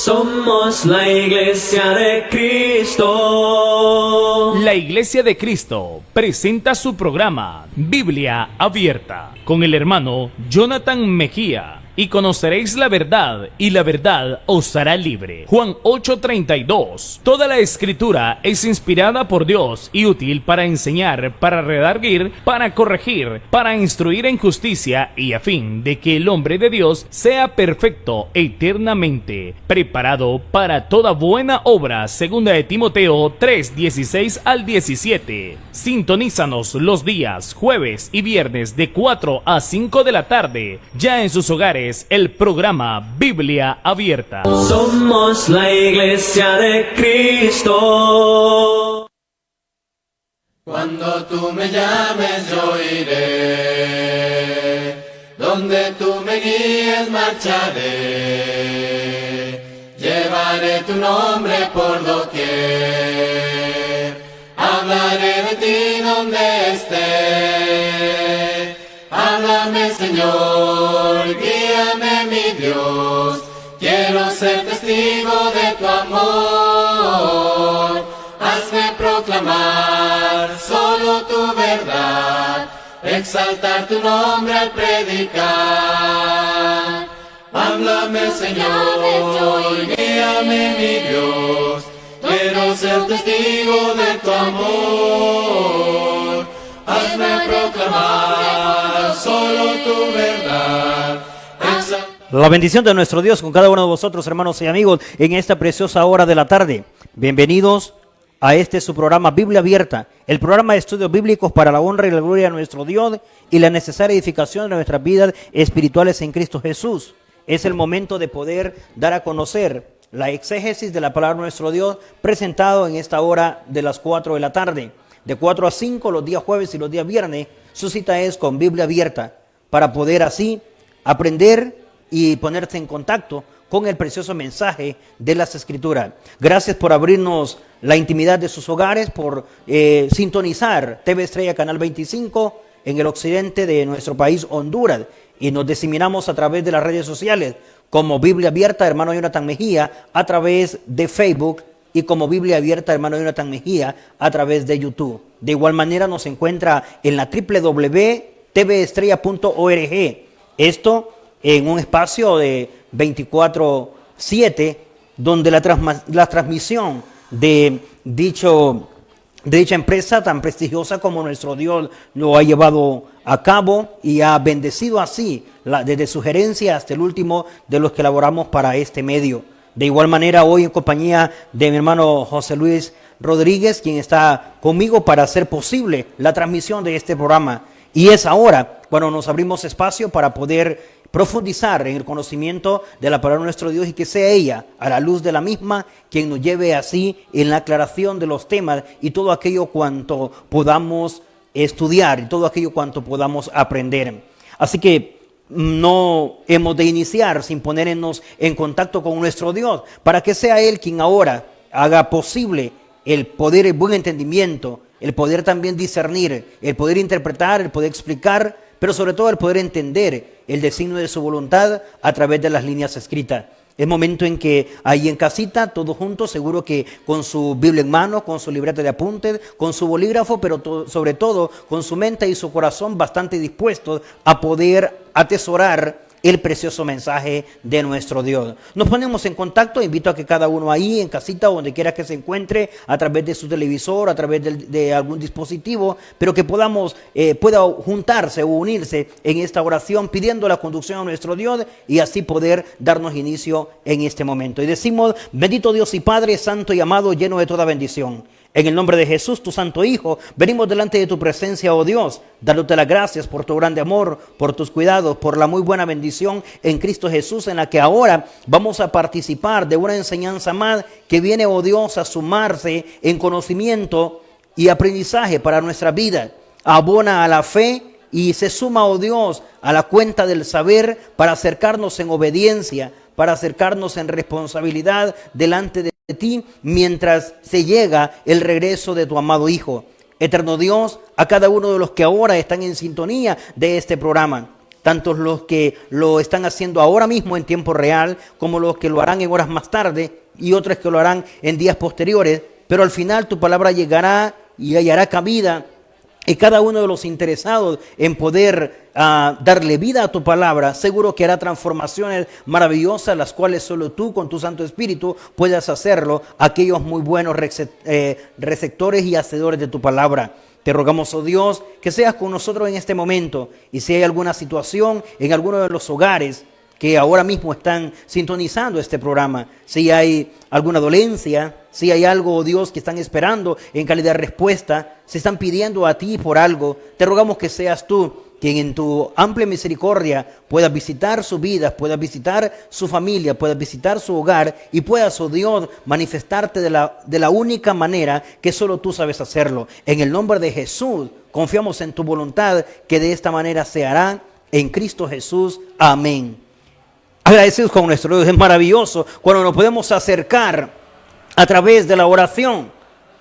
Somos la Iglesia de Cristo. La Iglesia de Cristo presenta su programa Biblia Abierta con el hermano Jonathan Mejía. Y conoceréis la verdad, y la verdad os hará libre. Juan 8:32. Toda la escritura es inspirada por Dios y útil para enseñar, para redarguir, para corregir, para instruir en justicia, y a fin de que el hombre de Dios sea perfecto eternamente, preparado para toda buena obra. Segunda de Timoteo 3:16 al 17. Sintonízanos los días jueves y viernes de 4 a 5 de la tarde, ya en sus hogares, el programa Biblia Abierta. Somos la Iglesia de Cristo. Cuando tú me llames yo iré, donde tú me guíes marcharé, llevaré tu nombre por doquier, hablaré de ti donde esté. Háblame, Señor, guíame, mi Dios, quiero ser testigo de tu amor. Hazme proclamar solo tu verdad, exaltar tu nombre al predicar. Háblame, Señor, guíame, mi Dios, quiero ser testigo de tu amor. Hazme proclamar solo tu verdad. La bendición de nuestro Dios con cada uno de vosotros, hermanos y amigos, en esta preciosa hora de la tarde. Bienvenidos a su programa Biblia Abierta, el programa de estudios bíblicos para la honra y la gloria de nuestro Dios y la necesaria edificación de nuestras vidas espirituales en Cristo Jesús. Es el momento de poder dar a conocer la exégesis de la palabra de nuestro Dios presentado en esta hora de las 4 de la tarde. De 4 a 5 los días jueves y los días viernes, su cita es con Biblia Abierta, para poder así aprender y ponerse en contacto con el precioso mensaje de las Escrituras. Gracias por abrirnos la intimidad de sus hogares, por sintonizar TV Estrella Canal 25 en el occidente de nuestro país, Honduras, y nos diseminamos a través de las redes sociales como Biblia Abierta, hermano Jonathan Mejía, a través de Facebook, y como Biblia Abierta, hermano Jonathan Mejía, a través de YouTube. De igual manera nos encuentra en la www.tvestrella.org. Esto en un espacio de 24/7, donde la transmisión de dicha empresa tan prestigiosa como nuestro Dios lo ha llevado a cabo y ha bendecido así, desde su gerencia hasta el último de los que elaboramos para este medio. De igual manera, hoy en compañía de mi hermano José Luis Rodríguez, quien está conmigo para hacer posible la transmisión de este programa. Y es ahora cuando nos abrimos espacio para poder profundizar en el conocimiento de la palabra de nuestro Dios y que sea ella, a la luz de la misma, quien nos lleve así en la aclaración de los temas y todo aquello cuanto podamos estudiar y todo aquello cuanto podamos aprender. Así que no hemos de iniciar sin ponernos en contacto con nuestro Dios, para que sea Él quien ahora haga posible el poder, el buen entendimiento, el poder también discernir, el poder interpretar, el poder explicar, pero sobre todo el poder entender el designio de su voluntad a través de las líneas escritas. Es momento en que ahí en casita, todos juntos, seguro que con su Biblia en mano, con su libreta de apuntes, con su bolígrafo, pero sobre todo con su mente y su corazón bastante dispuestos a poder atesorar el precioso mensaje de nuestro Dios. Nos ponemos en contacto, invito a que cada uno ahí en casita o donde quiera que se encuentre, a través de su televisor, a través de algún dispositivo, pero que pueda juntarse o unirse en esta oración pidiendo la conducción a nuestro Dios y así poder darnos inicio en este momento. Y decimos: bendito Dios y Padre, santo y amado, lleno de toda bendición. En el nombre de Jesús, tu santo Hijo, venimos delante de tu presencia, oh Dios, dándote las gracias por tu grande amor, por tus cuidados, por la muy buena bendición en Cristo Jesús, en la que ahora vamos a participar de una enseñanza más que viene, oh Dios, a sumarse en conocimiento y aprendizaje para nuestra vida. Abona a la fe y se suma, oh Dios, a la cuenta del saber para acercarnos en obediencia, para acercarnos en responsabilidad delante de ti mientras se llega el regreso de tu amado Hijo. Eterno Dios, a cada uno de los que ahora están en sintonía de este programa, tanto los que lo están haciendo ahora mismo en tiempo real, como los que lo harán en horas más tarde y otros que lo harán en días posteriores. Pero al final tu palabra llegará y hallará cabida. Y cada uno de los interesados en poder darle vida a tu palabra, seguro que hará transformaciones maravillosas, las cuales solo tú con tu Santo Espíritu puedas hacerlo, aquellos muy buenos receptores y hacedores de tu palabra. Te rogamos, oh Dios, que seas con nosotros en este momento, y si hay alguna situación en alguno de los hogares que ahora mismo están sintonizando este programa, si hay alguna dolencia, si hay algo, oh Dios, que están esperando en calidad de respuesta, se están pidiendo a ti por algo, te rogamos que seas tú quien en tu amplia misericordia puedas visitar su vida, puedas visitar su familia, puedas visitar su hogar y puedas, oh Dios, manifestarte de la única manera que solo tú sabes hacerlo. En el nombre de Jesús, confiamos en tu voluntad, que de esta manera se hará en Cristo Jesús. Amén. Agradecidos con nuestro Dios, es maravilloso cuando nos podemos acercar a través de la oración,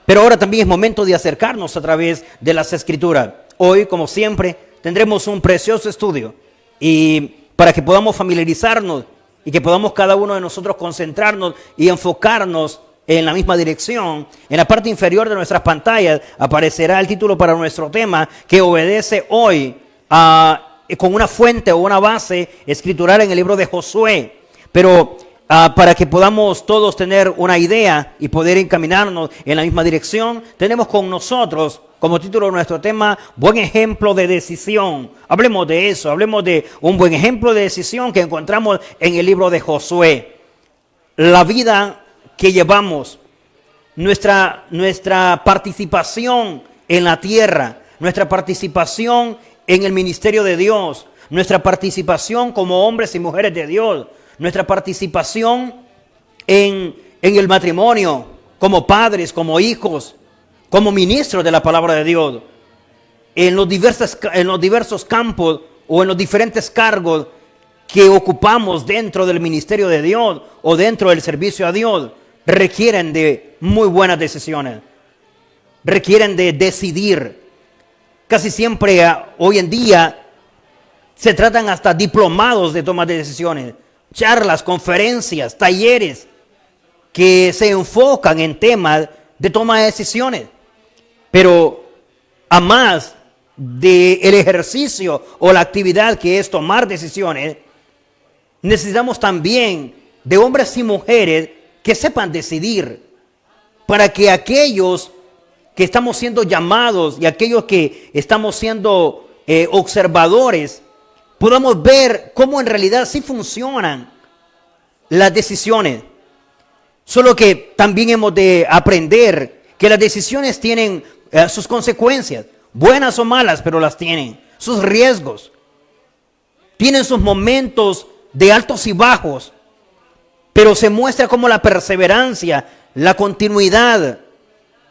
pero ahora también es momento de acercarnos a través de las Escrituras. Hoy, como siempre, tendremos un precioso estudio, y para que podamos familiarizarnos y que podamos cada uno de nosotros concentrarnos y enfocarnos en la misma dirección, en la parte inferior de nuestras pantallas aparecerá el título para nuestro tema, que obedece hoy con una fuente o una base escritural en el libro de Josué. Pero para que podamos todos tener una idea y poder encaminarnos en la misma dirección, tenemos con nosotros como título de nuestro tema, buen ejemplo de decisión. Hablemos de eso, hablemos de un buen ejemplo de decisión que encontramos en el libro de Josué. La vida que llevamos, nuestra participación en la tierra, nuestra participación en el ministerio de Dios, nuestra participación como hombres y mujeres de Dios, nuestra participación en el matrimonio, como padres, como hijos, como ministros de la palabra de Dios, en los diversos campos o en los diferentes cargos que ocupamos dentro del ministerio de Dios o dentro del servicio a Dios, requieren de muy buenas decisiones, requieren de decidir. Casi siempre hoy en día se tratan hasta diplomados de toma de decisiones, charlas, conferencias, talleres que se enfocan en temas de toma de decisiones. Pero a más del ejercicio o la actividad que es tomar decisiones, necesitamos también de hombres y mujeres que sepan decidir, para que aquellos que estamos siendo llamados y aquellos que estamos siendo observadores, podamos ver cómo en realidad sí funcionan las decisiones. Solo que también hemos de aprender que las decisiones tienen sus consecuencias, buenas o malas, pero las tienen, sus riesgos, tienen sus momentos de altos y bajos, pero se muestra como la perseverancia, la continuidad,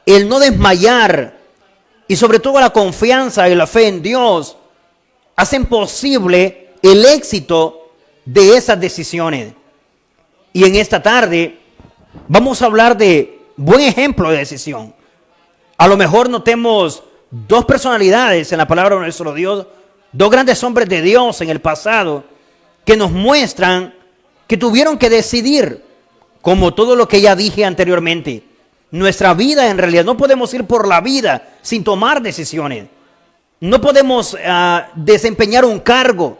el no desmayar y sobre todo la confianza y la fe en Dios hacen posible el éxito de esas decisiones. Y en esta tarde vamos a hablar de buen ejemplo de decisión. A lo mejor notemos dos personalidades en la palabra de nuestro Dios, dos grandes hombres de Dios en el pasado, que nos muestran que tuvieron que decidir, como todo lo que ya dije anteriormente. Nuestra vida, en realidad, no podemos ir por la vida sin tomar decisiones. No podemos desempeñar un cargo.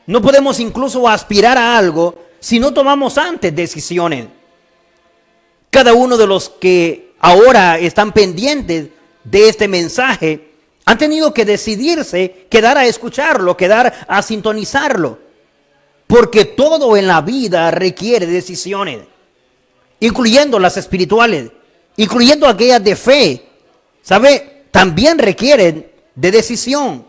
No podemos incluso aspirar a algo si no tomamos antes decisiones. Cada uno de los que ahora están pendientes de este mensaje han tenido que decidirse, quedar a escucharlo, quedar a sintonizarlo. Porque todo en la vida requiere decisiones, incluyendo las espirituales, incluyendo aquellas de fe. ¿Sabe? También requieren de decisión.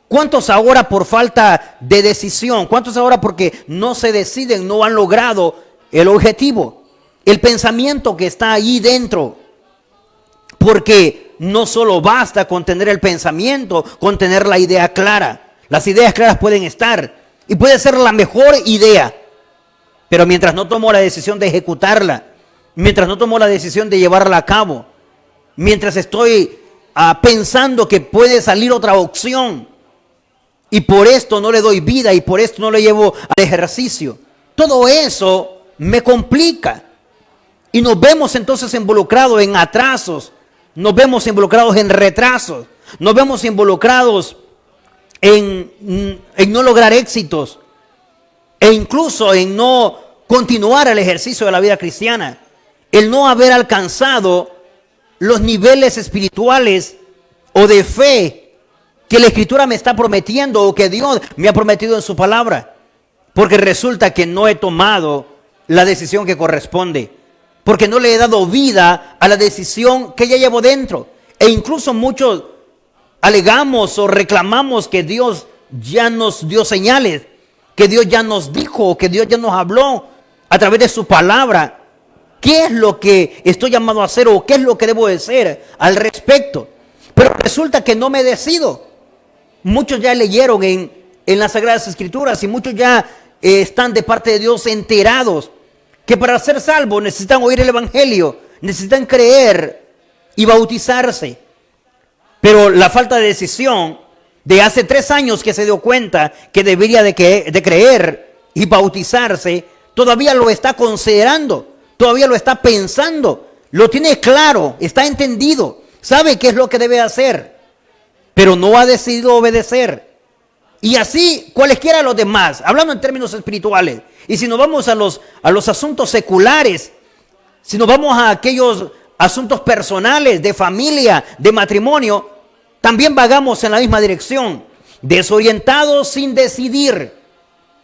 ¿Cuántos ahora por falta de decisión? ¿Cuántos ahora porque no se deciden, no han logrado el objetivo? El pensamiento que está ahí dentro. Porque no solo basta con tener el pensamiento, con tener la idea clara. Las ideas claras pueden estar y puede ser la mejor idea. Pero mientras no tomo la decisión de ejecutarla, mientras no tomo la decisión de llevarla a cabo, mientras estoy pensando que puede salir otra opción, y por esto no le doy vida y por esto no le llevo al ejercicio. Todo eso me complica. Y nos vemos entonces involucrados en atrasos, nos vemos involucrados en retrasos, nos vemos involucrados en no lograr éxitos e incluso en no continuar el ejercicio de la vida cristiana, el no haber alcanzado los niveles espirituales o de fe que la Escritura me está prometiendo o que Dios me ha prometido en su palabra, porque resulta que no he tomado la decisión que corresponde, porque no le he dado vida a la decisión que ya llevo dentro. E incluso muchos alegamos o reclamamos que Dios ya nos dio señales, que Dios ya nos dijo, que Dios ya nos habló a través de su palabra. ¿Qué es lo que estoy llamado a hacer o qué es lo que debo de hacer al respecto? Pero resulta que no me decido. Muchos ya leyeron en las Sagradas Escrituras y muchos ya están de parte de Dios enterados que para ser salvos necesitan oír el Evangelio, necesitan creer y bautizarse. Pero la falta de decisión de hace 3 años que se dio cuenta que debería de creer y bautizarse, todavía lo está considerando, todavía lo está pensando, lo tiene claro, está entendido, sabe qué es lo que debe hacer, pero no ha decidido obedecer. Y así cualesquiera de los demás, hablando en términos espirituales. Y si nos vamos a los asuntos seculares, si nos vamos a aquellos asuntos personales, de familia, de matrimonio, también vagamos en la misma dirección, desorientados sin decidir.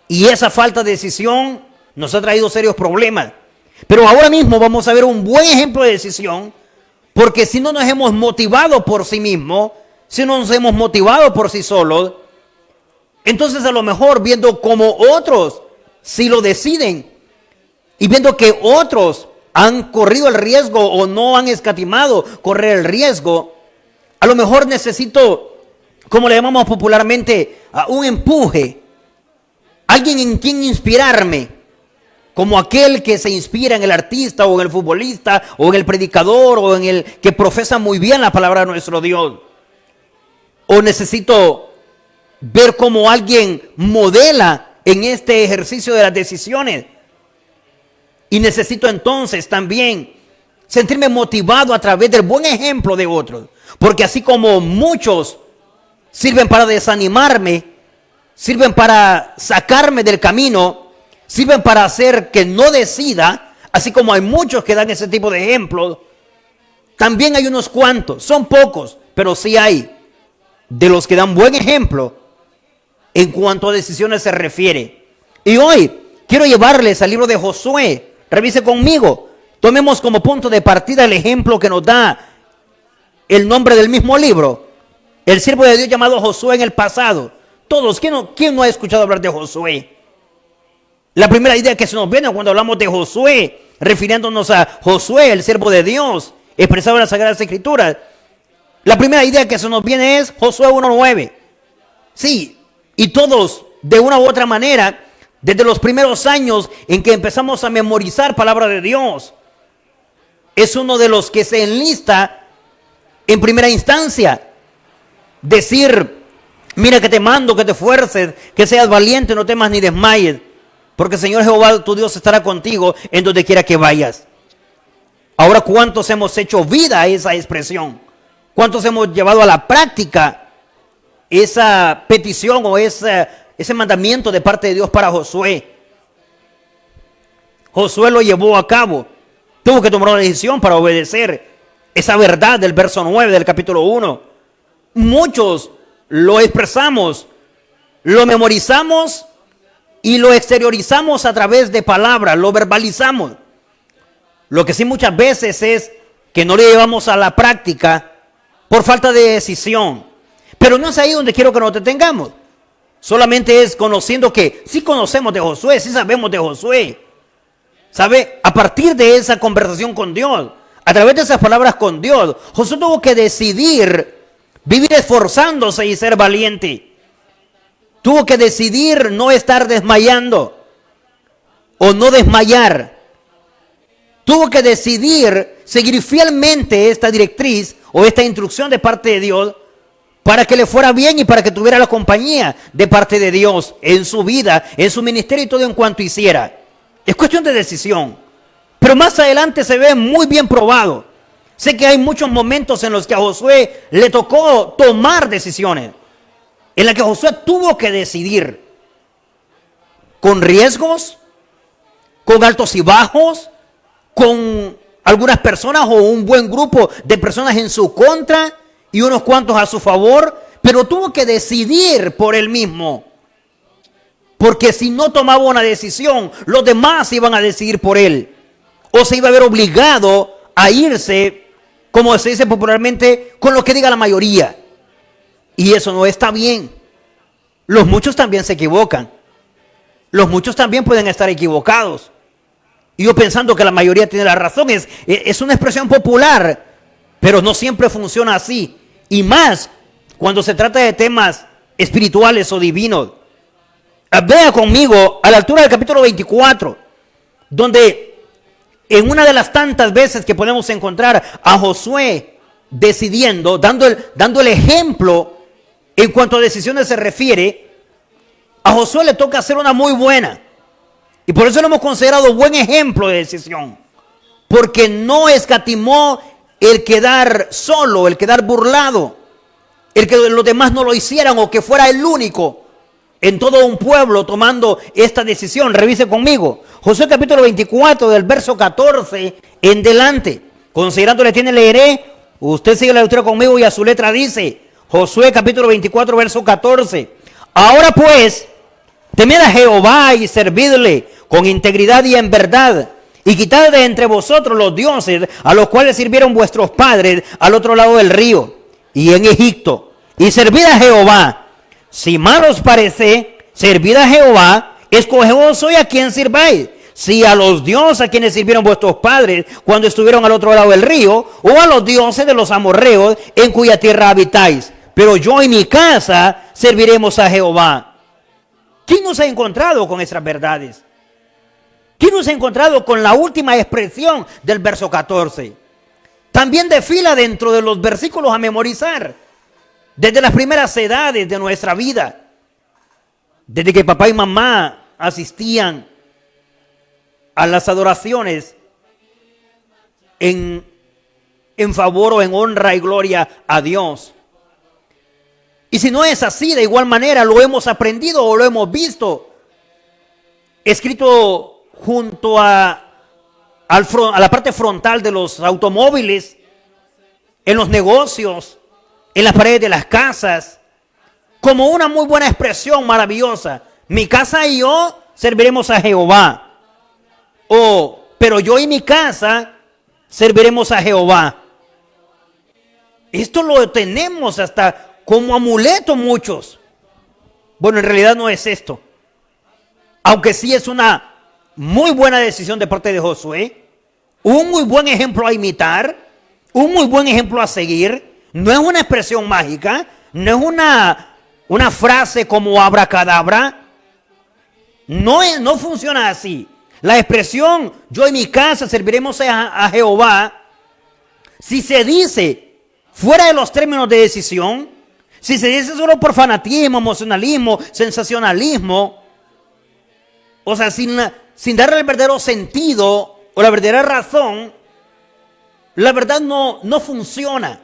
Y esa falta de decisión nos ha traído serios problemas. Pero ahora mismo vamos a ver un buen ejemplo de decisión, porque si no nos hemos motivado por sí mismos, si no nos hemos motivado por sí solos, entonces a lo mejor viendo como otros si lo deciden y viendo que otros han corrido el riesgo o no han escatimado correr el riesgo, a lo mejor necesito, como le llamamos popularmente, un empuje, alguien en quien inspirarme, como aquel que se inspira en el artista o en el futbolista o en el predicador o en el que profesa muy bien la palabra de nuestro Dios. O necesito ver cómo alguien modela en este ejercicio de las decisiones. Y necesito entonces también sentirme motivado a través del buen ejemplo de otros. Porque así como muchos sirven para desanimarme, sirven para sacarme del camino, sirven para hacer que no decida, así como hay muchos que dan ese tipo de ejemplos, también hay unos cuantos, son pocos, pero sí hay, de los que dan buen ejemplo en cuanto a decisiones se refiere. Y hoy quiero llevarles al libro de Josué. Revise conmigo. Tomemos como punto de partida el ejemplo que nos da el nombre del mismo libro. El siervo de Dios llamado Josué en el pasado. Todos, ¿quién no ha escuchado hablar de Josué? La primera idea que se nos viene cuando hablamos de Josué, refiriéndonos a Josué, el siervo de Dios, expresado en las Sagradas Escrituras, la primera idea que se nos viene es Josué 1:9. Sí, y todos, de una u otra manera, desde los primeros años en que empezamos a memorizar palabra de Dios, es uno de los que se enlista en primera instancia. Decir, mira que te mando, que te esfuerces, que seas valiente, no temas ni desmayes, porque el Señor Jehová tu Dios estará contigo en donde quiera que vayas. Ahora, ¿cuántos hemos hecho vida a esa expresión? ¿Cuántos hemos llevado a la práctica esa petición o ese mandamiento de parte de Dios para Josué? Josué lo llevó a cabo. Tuvo que tomar una decisión para obedecer esa verdad del verso 9 del capítulo 1. Muchos lo expresamos, lo memorizamos y lo exteriorizamos a través de palabras, lo verbalizamos. Lo que sí muchas veces es que no le llevamos a la práctica por falta de decisión. Pero no es ahí donde quiero que nos detengamos. Solamente es conociendo que sí conocemos de Josué, sí sabemos de Josué. ¿Sabe? A partir de esa conversación con Dios, a través de esas palabras con Dios, Josué tuvo que decidir vivir esforzándose y ser valiente. Tuvo que decidir no estar desmayando o no desmayar. Tuvo que decidir seguir fielmente esta directriz o esta instrucción de parte de Dios para que le fuera bien y para que tuviera la compañía de parte de Dios en su vida, en su ministerio y todo en cuanto hiciera. Es cuestión de decisión. Pero más adelante se ve muy bien probado. Sé que hay muchos momentos en los que a Josué le tocó tomar decisiones, en las que Josué tuvo que decidir, con riesgos, con altos y bajos, con algunas personas o un buen grupo de personas en su contra y unos cuantos a su favor, pero tuvo que decidir por él mismo. Porque si no tomaba una decisión, los demás iban a decidir por él. O se iba a ver obligado a irse, como se dice popularmente, con lo que diga la mayoría. Y eso no está bien. Los muchos también se equivocan. Los muchos también pueden estar equivocados. Y yo pensando que la mayoría tiene la razón, es una expresión popular, pero no siempre funciona así. Y más cuando se trata de temas espirituales o divinos. Vea conmigo a la altura del capítulo 24, donde en una de las tantas veces que podemos encontrar a Josué decidiendo, dando el ejemplo en cuanto a decisiones se refiere, a Josué le toca hacer una muy buena. Y por eso lo hemos considerado buen ejemplo de decisión. Porque no escatimó el quedar solo, el quedar burlado, el que los demás no lo hicieran o que fuera el único en todo un pueblo tomando esta decisión. Revise conmigo. Josué capítulo 24 del verso 14 en delante. Considerándole tiene, leeré. Usted sigue la lectura conmigo y a su letra dice. Josué capítulo 24 verso 14. Ahora pues, temed a Jehová y servidle con integridad y en verdad. Y quitad de entre vosotros los dioses a los cuales sirvieron vuestros padres al otro lado del río y en Egipto. Y servid a Jehová. Si mal os parece, servid a Jehová, escogeos hoy a quien sirváis. Si a los dioses a quienes sirvieron vuestros padres cuando estuvieron al otro lado del río, o a los dioses de los amorreos en cuya tierra habitáis. Pero yo y mi casa serviremos a Jehová. ¿Quién nos ha encontrado con esas verdades? ¿Quién nos ha encontrado con la última expresión del verso 14? También desfila dentro de los versículos a memorizar. Desde las primeras edades de nuestra vida, desde que papá y mamá asistían a las adoraciones en favor o en honra y gloria a Dios. Y si no es así, de igual manera lo hemos aprendido o lo hemos visto escrito junto a la parte frontal de los automóviles, en los negocios, en las paredes de las casas, como una muy buena expresión maravillosa. Mi casa y yo serviremos a Jehová. Pero yo y mi casa serviremos a Jehová. Esto lo tenemos hasta como amuleto muchos. Bueno, en realidad no es esto. Aunque sí es una muy buena decisión de parte de Josué, un muy buen ejemplo a imitar, un muy buen ejemplo a seguir. No es una expresión mágica, no es una frase como abracadabra. No funciona así. La expresión yo y mi casa serviremos a Jehová, si se dice fuera de los términos de decisión, si se dice solo por fanatismo, emocionalismo, sensacionalismo, o sea, sin darle el verdadero sentido o la verdadera razón, la verdad no funciona.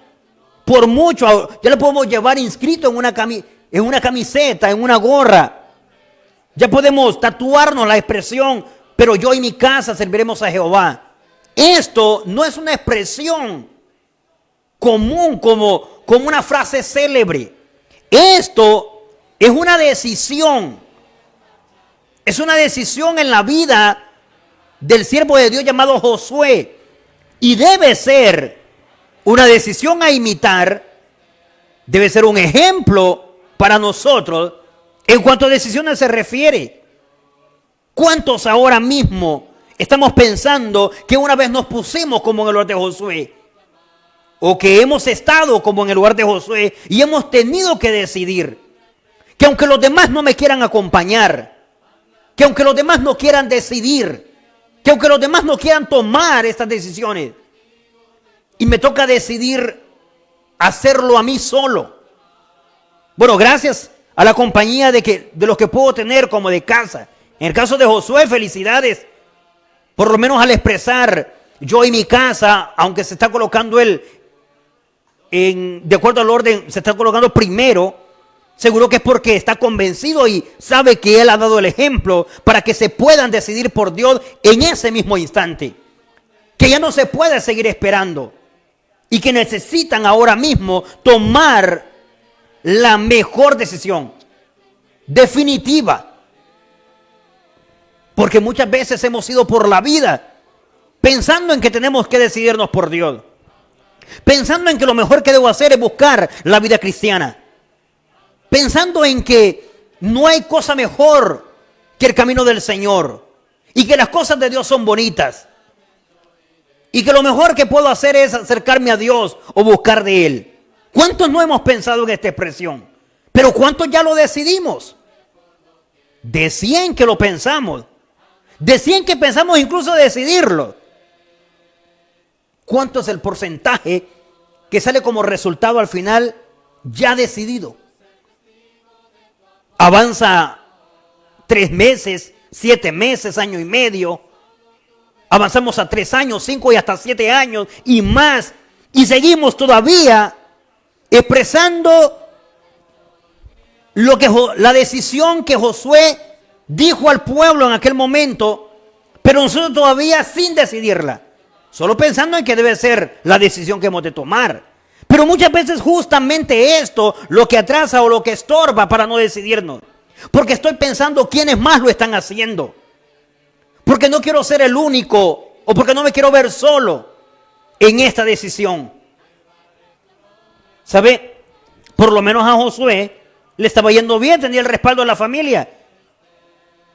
Por mucho, ya lo podemos llevar inscrito en una camiseta, en una gorra. Ya podemos tatuarnos la expresión, pero yo y mi casa serviremos a Jehová. Esto no es una expresión común como una frase célebre. Esto es una decisión. Es una decisión en la vida del siervo de Dios llamado Josué. Y debe ser una decisión a imitar, debe ser un ejemplo para nosotros en cuanto a decisiones se refiere. ¿Cuántos ahora mismo estamos pensando que una vez nos pusimos como en el lugar de Josué? O que hemos estado como en el lugar de Josué y hemos tenido que decidir que aunque los demás no me quieran acompañar, que aunque los demás no quieran decidir, que aunque los demás no quieran tomar estas decisiones, y me toca decidir hacerlo a mí solo. Bueno, gracias a la compañía de los que puedo tener como de casa. En el caso de Josué, felicidades. Por lo menos al expresar yo y mi casa, aunque se está colocando él de acuerdo al orden, se está colocando primero, seguro que es porque está convencido y sabe que él ha dado el ejemplo para que se puedan decidir por Dios en ese mismo instante. Que ya no se puede seguir esperando y que necesitan ahora mismo tomar la mejor decisión, definitiva. Porque muchas veces hemos ido por la vida pensando en que tenemos que decidirnos por Dios. Pensando en que lo mejor que debo hacer es buscar la vida cristiana. Pensando en que no hay cosa mejor que el camino del Señor. Y que las cosas de Dios son bonitas. Y que lo mejor que puedo hacer es acercarme a Dios o buscar de Él. ¿Cuántos no hemos pensado en esta expresión? Pero ¿cuántos ya lo decidimos? De 100 que lo pensamos. De 100 que pensamos incluso decidirlo. ¿Cuánto es el porcentaje que sale como resultado al final ya decidido? Avanza 3 meses, 7 meses, año y medio. Avanzamos a 3 años, 5 y hasta 7 años y más. Y seguimos todavía expresando la decisión que Josué dijo al pueblo en aquel momento, pero nosotros todavía sin decidirla. Solo pensando en que debe ser la decisión que hemos de tomar. Pero muchas veces justamente esto lo que atrasa o lo que estorba para no decidirnos. Porque estoy pensando quiénes más lo están haciendo. Porque no quiero ser el único o porque no me quiero ver solo en esta decisión. ¿Sabe? Por lo menos a Josué le estaba yendo bien, tenía el respaldo de la familia.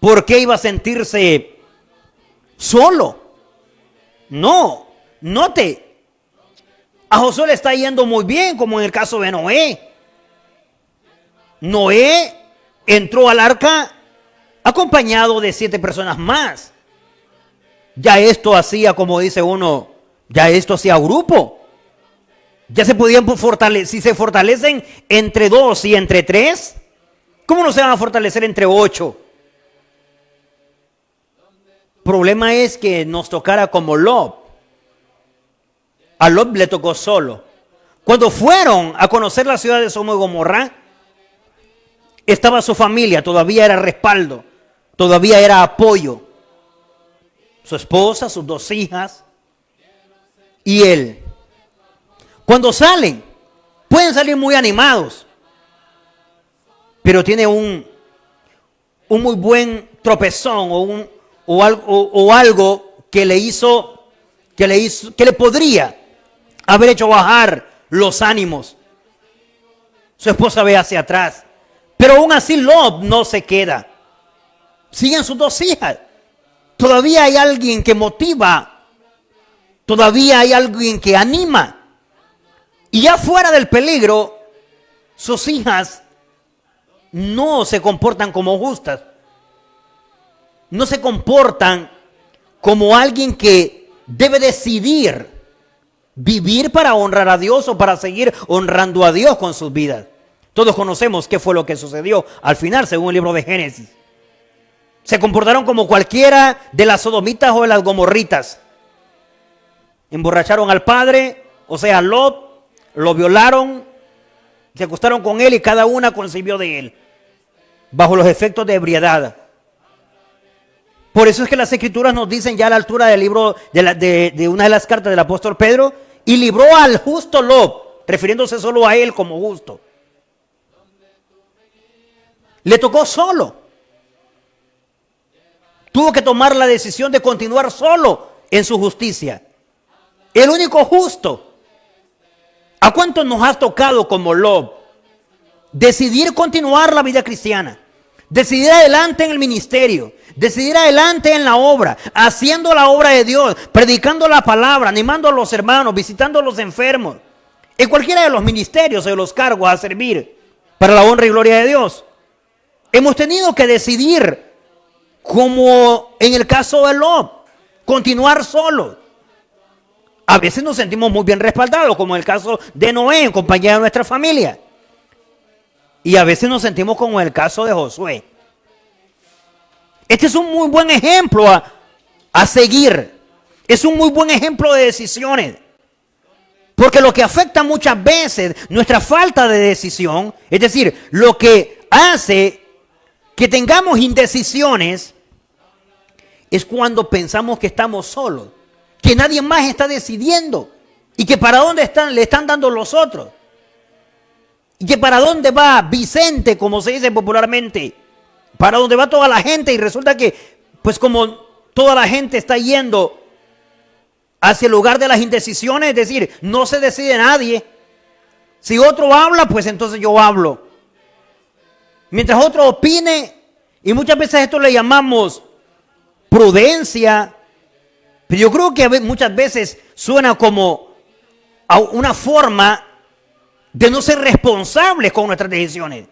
¿Por qué iba a sentirse solo? No, note, a Josué le está yendo muy bien, como en el caso de Noé. Noé entró al arca acompañado de 7 personas más. Ya esto hacía, como dice uno, ya esto hacía grupo. Ya se podían fortalecer, si se fortalecen entre 2 y entre 3, ¿cómo no se van a fortalecer entre 8? Problema es que nos tocara como Lot. A Lot le tocó solo. Cuando fueron a conocer la ciudad de Sodoma y Gomorra, estaba su familia, todavía era respaldo, todavía era apoyo. Su esposa, sus 2 hijas y él. Cuando salen, pueden salir muy animados, pero tiene un muy buen tropezón o algo que le podría haber hecho bajar los ánimos. Su esposa ve hacia atrás, pero aún así Lot no se queda. Siguen sus 2 hijas. Todavía hay alguien que motiva, todavía hay alguien que anima. Y ya fuera del peligro, sus hijas no se comportan como justas. No se comportan como alguien que debe decidir vivir para honrar a Dios o para seguir honrando a Dios con sus vidas. Todos conocemos qué fue lo que sucedió al final, según el libro de Génesis. Se comportaron como cualquiera de las sodomitas o de las gomorritas. Emborracharon al padre, o sea, a Lot, lo violaron, se acostaron con él y cada una concibió de él, bajo los efectos de ebriedad. Por eso es que las escrituras nos dicen ya a la altura del libro de una de las cartas del apóstol Pedro, y libró al justo Lot, refiriéndose solo a él como justo. Le tocó solo. Tuvo que tomar la decisión de continuar solo en su justicia. El único justo. ¿A cuántos nos ha tocado como Lot decidir continuar la vida cristiana? Decidir adelante en el ministerio, decidir adelante en la obra, haciendo la obra de Dios, predicando la palabra, animando a los hermanos, visitando a los enfermos, en cualquiera de los ministerios o de los cargos a servir para la honra y gloria de Dios. Hemos tenido que decidir, como en el caso de Lot, continuar solos. A veces nos sentimos muy bien respaldados, como en el caso de Noé, en compañía de nuestra familia. Y a veces nos sentimos como en el caso de Josué. Este es un muy buen ejemplo a seguir. Es un muy buen ejemplo de decisiones. Porque lo que afecta muchas veces nuestra falta de decisión, es decir, lo que hace que tengamos indecisiones, es cuando pensamos que estamos solos, que nadie más está decidiendo y que para dónde le están dando los otros. Y que para dónde va Vicente, como se dice popularmente, para dónde va toda la gente, y resulta que, pues como toda la gente está yendo hacia el lugar de las indecisiones, es decir, no se decide nadie. Si otro habla, pues entonces yo hablo. Mientras otro opine, y muchas veces esto le llamamos prudencia, pero yo creo que muchas veces suena como a una forma de no ser responsables con nuestras decisiones.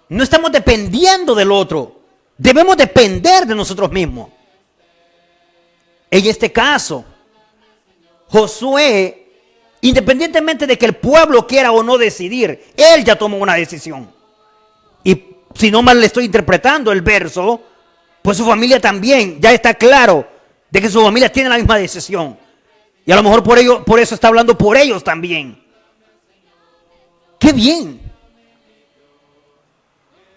No estamos dependiendo del otro, debemos depender de nosotros mismos. En este caso, Josué, independientemente de que el pueblo quiera o no decidir, él ya tomó una decisión. Y si no mal le estoy interpretando el verso, pues su familia también, ya está claro de que su familia tiene la misma decisión. Y a lo mejor por eso está hablando por ellos también. ¡Qué bien!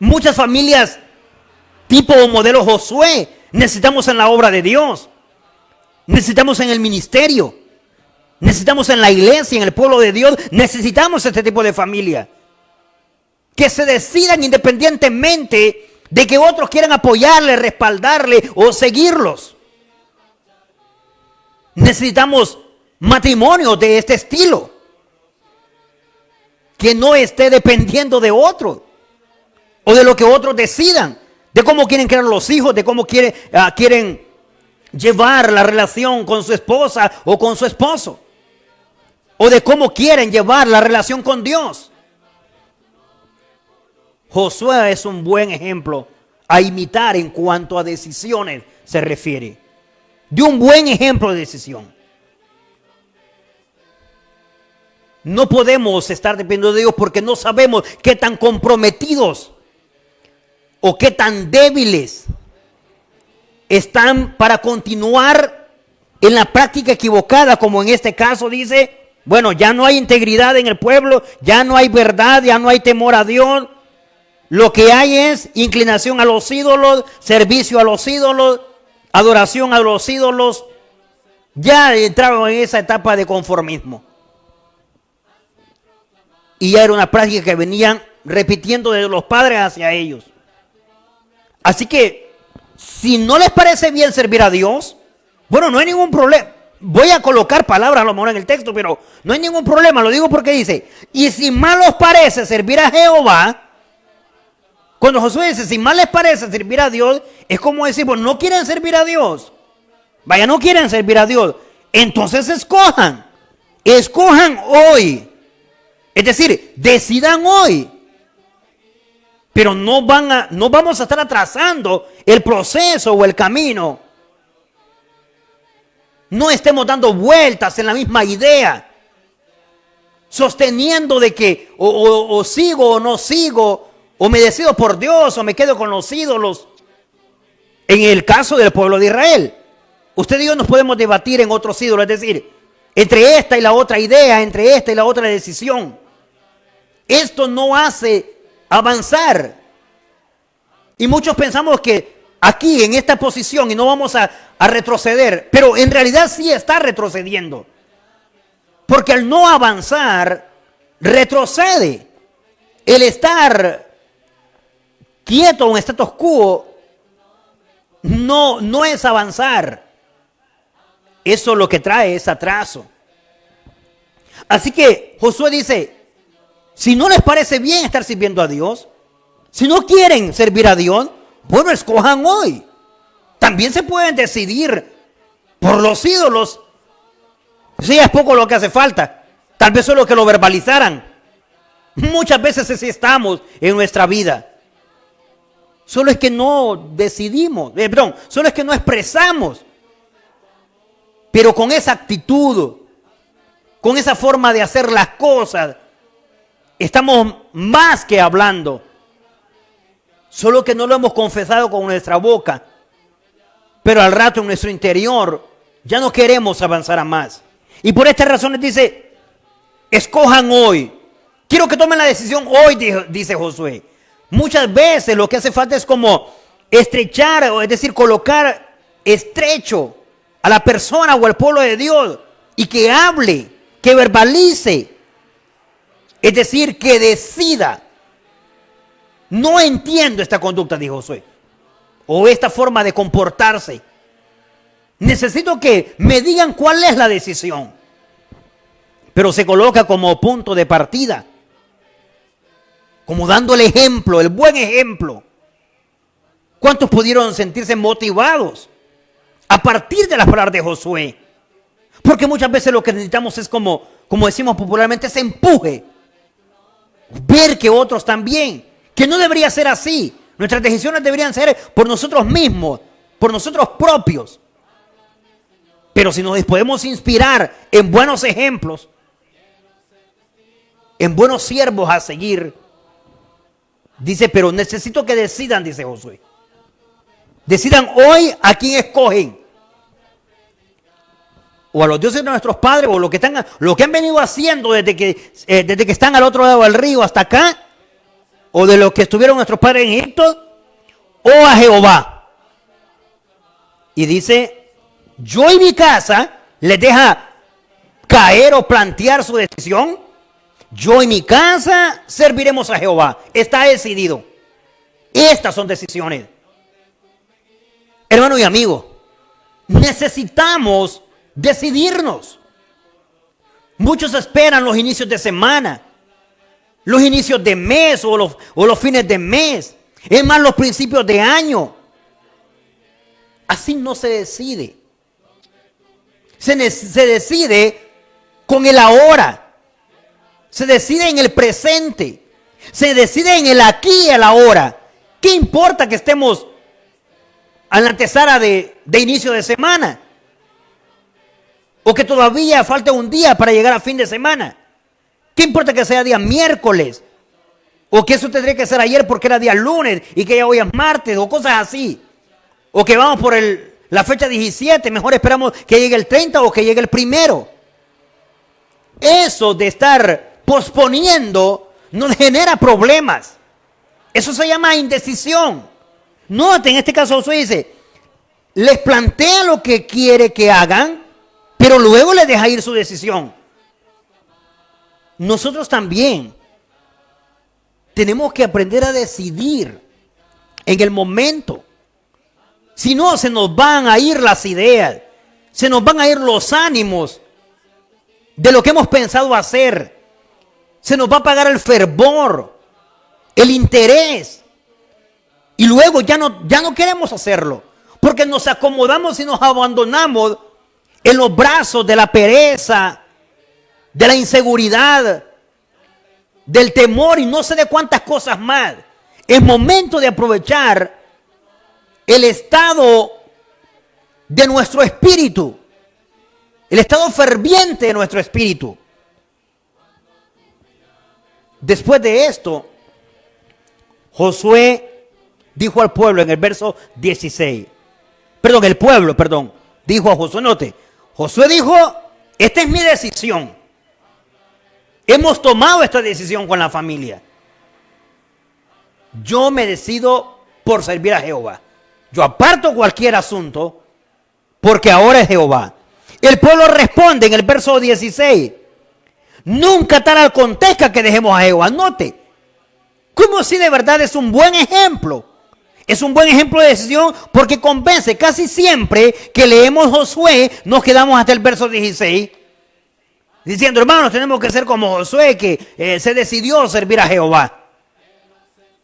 Muchas familias tipo o modelo Josué necesitamos en la obra de Dios. Necesitamos en el ministerio. Necesitamos en la iglesia, en el pueblo de Dios. Necesitamos este tipo de familia. Que se decidan independientemente de que otros quieran apoyarle, respaldarle o seguirlos. Necesitamos matrimonios de este estilo. Que no esté dependiendo de otros. O de lo que otros decidan. De cómo quieren crear los hijos, de cómo quieren llevar la relación con su esposa o con su esposo. O de cómo quieren llevar la relación con Dios. Josué es un buen ejemplo a imitar en cuanto a decisiones se refiere. De un buen ejemplo de decisión. No podemos estar dependiendo de Dios porque no sabemos qué tan comprometidos o qué tan débiles están para continuar en la práctica equivocada, como en este caso dice, bueno, ya no hay integridad en el pueblo, ya no hay verdad, ya no hay temor a Dios. Lo que hay es inclinación a los ídolos, servicio a los ídolos, adoración a los ídolos. Ya entraron en esa etapa de conformismo. Y ya era una práctica que venían repitiendo de los padres hacia ellos. Así que, si no les parece bien servir a Dios, bueno, no hay ningún problema. Voy a colocar palabras a lo mejor en el texto, pero no hay ningún problema. Lo digo porque dice, y si mal os parece servir a Jehová, cuando Josué dice, si mal les parece servir a Dios, es como decir, pues no quieren servir a Dios. Vaya, no quieren servir a Dios. Entonces escojan hoy. Es decir, decidan hoy. Pero no vamos a estar atrasando el proceso o el camino. No estemos dando vueltas en la misma idea. Sosteniendo de que o sigo o no sigo. O me decido por Dios o me quedo con los ídolos. En el caso del pueblo de Israel. Usted y yo nos podemos debatir en otros ídolos. Es decir, entre esta y la otra idea, entre esta y la otra decisión. Esto no hace avanzar. Y muchos pensamos que aquí, en esta posición, y no vamos a retroceder. Pero en realidad sí está retrocediendo. Porque al no avanzar, retrocede. El estar quieto en status quo no es avanzar. Eso lo que trae es atraso. Así que Josué dice, si no les parece bien estar sirviendo a Dios, si no quieren servir a Dios, bueno, escojan hoy. También se pueden decidir por los ídolos. Sí, es poco lo que hace falta. Tal vez solo que lo verbalizaran. Muchas veces así estamos en nuestra vida. Solo es que no decidimos, solo es que no expresamos. Pero con esa actitud, con esa forma de hacer las cosas, estamos más que hablando, solo que no lo hemos confesado con nuestra boca, pero al rato en nuestro interior ya no queremos avanzar a más. Y por estas razones dice, escojan hoy. Quiero que tomen la decisión hoy, dice Josué. Muchas veces lo que hace falta es como estrechar, es decir, colocar estrecho a la persona o al pueblo de Dios y que hable, que verbalice, es decir, que decida. No entiendo esta conducta, dijo Josué, o esta forma de comportarse. Necesito que me digan cuál es la decisión. Pero se coloca como punto de partida, como dando el ejemplo, el buen ejemplo. ¿Cuántos pudieron sentirse motivados a partir de las palabras de Josué? Porque muchas veces lo que necesitamos es como decimos popularmente, ese empuje. Ver que otros también, que no debería ser así. Nuestras decisiones deberían ser por nosotros mismos, por nosotros propios. Pero si nos podemos inspirar en buenos ejemplos, en buenos siervos a seguir, dice, pero necesito que decidan, dice Josué. Decidan hoy a quién escogen. O a los dioses de nuestros padres, o lo que han venido haciendo desde que están al otro lado del río hasta acá, o de lo que estuvieron nuestros padres en Egipto, o a Jehová. Y dice, yo y mi casa, les deja caer o plantear su decisión. Yo y mi casa serviremos a Jehová. Está decidido. Estas son decisiones. Hermano y amigo, necesitamos decidirnos. Muchos esperan los inicios de semana, los inicios de mes o los fines de mes. Es más, los principios de año. Así no se decide. Se decide con el ahora. Se decide en el presente. Se decide en el aquí y el ahora. ¿Qué importa que estemos a la antesala de inicio de semana? O que todavía falte un día para llegar a fin de semana. ¿Qué importa que sea día miércoles? O que eso tendría que ser ayer porque era día lunes y que ya hoy es martes o cosas así. O que vamos por la fecha 17, mejor esperamos que llegue el 30 o que llegue el 1. Eso de estar posponiendo nos genera problemas. Eso se llama indecisión. Noten, en este caso Josué dice, les plantea lo que quiere que hagan, pero luego les deja ir su decisión. Nosotros también tenemos que aprender a decidir en el momento. Si no, se nos van a ir las ideas, se nos van a ir los ánimos de lo que hemos pensado hacer. Se nos va a apagar el fervor, el interés. Y luego ya no queremos hacerlo, porque nos acomodamos y nos abandonamos en los brazos de la pereza, de la inseguridad, del temor y no sé de cuántas cosas más. Es momento de aprovechar el estado de nuestro espíritu, el estado ferviente de nuestro espíritu. Después de esto, Josué dijo al pueblo en el verso 16, el pueblo dijo a Josué, note, Josué dijo, esta es mi decisión. Hemos tomado esta decisión con la familia. Yo me decido por servir a Jehová. Yo aparto cualquier asunto porque ahora es Jehová. El pueblo responde en el verso 16. Nunca tal acontezca que dejemos a Jehová. Note, como si de verdad es un buen ejemplo. Es un buen ejemplo de decisión porque convence. Casi siempre que leemos Josué nos quedamos hasta el verso 16. Diciendo, hermanos, tenemos que ser como Josué que se decidió servir a Jehová.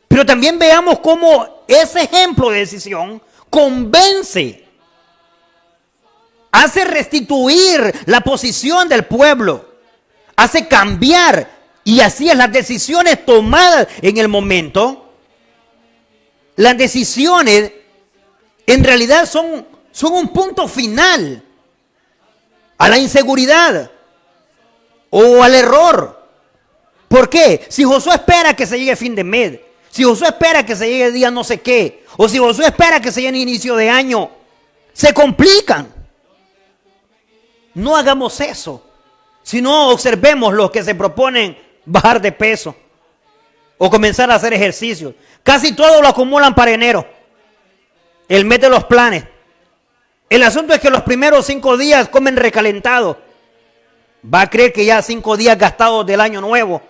Pero también veamos cómo ese ejemplo de decisión convence. Hace restituir la posición del pueblo. Hace cambiar. Y así es las decisiones tomadas en el momento. Las decisiones en realidad son un punto final a la inseguridad o al error. ¿Por qué? Si Josué espera que se llegue fin de mes, si Josué espera que se llegue día no sé qué, o si Josué espera que se llegue inicio de año, se complican. No hagamos eso, sino observemos los que se proponen bajar de peso o comenzar a hacer ejercicios. Casi todo lo acumulan para enero, el mes de los planes. El asunto es que los primeros 5 días comen recalentado. Va a creer que ya 5 días gastados del año nuevo